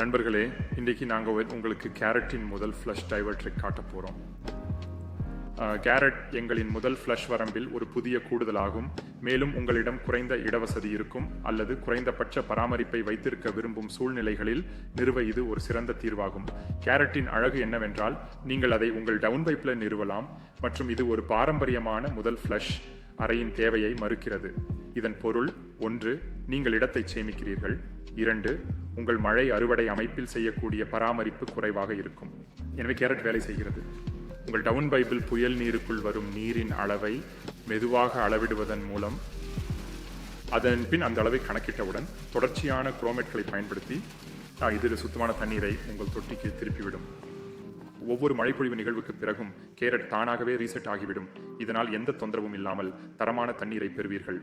நண்பர்களே, இன்றைக்கி நாங்கள் உங்களுக்கு கேரட்டின் முதல் ஃப்ளஷ் டைவர்டரை காட்ட போகிறோம். கேரட் எங்களின் முதல் ஃப்ளஷ் வரம்பில் ஒரு புதிய கூடுதலாகும். மேலும் உங்களிடம் குறைந்த இடவசதி இருக்கும் அல்லது குறைந்தபட்ச பராமரிப்பை வைத்திருக்க விரும்பும் சூழ்நிலைகளில் நிறுவ இது ஒரு சிறந்த தீர்வாகும். கேரட்டின் அழகு என்னவென்றால், நீங்கள் அதை உங்கள் டவுன் பைப்பில் நிறுவலாம் மற்றும் இது ஒரு பாரம்பரியமான முதல் ஃப்ளஷ் அறையின் தேவையை மறுக்கிறது. இதன் பொருள்: 1. நீங்கள் இடத்தை சேமிக்கிறீர்கள். 2. உங்கள் மழை அறுவடை அமைப்பில் செய்யக்கூடிய பராமரிப்பு குறைவாக இருக்கும். எனவே கேரட் வேலை செய்கிறது. உங்கள் டவுன் பைப்பில் புயல் நீருக்குள் வரும் நீரின் அளவை மெதுவாக அளவிடுவதன் மூலம் அதன் பின் அந்த அளவை கணக்கிட்டவுடன் தொடர்ச்சியான குரோமேட்களை பயன்படுத்தி இதில் சுத்தமான தண்ணீரை உங்கள் தொட்டிக்கு திருப்பிவிடும். ஒவ்வொரு மழைப்பொழிவு நிகழ்வுக்கு பிறகும் கேரட் தானாகவே ரீசெட் ஆகிவிடும். இதனால் எந்த தொந்தரவும் இல்லாமல் தரமான தண்ணீரை பெறுவீர்கள்.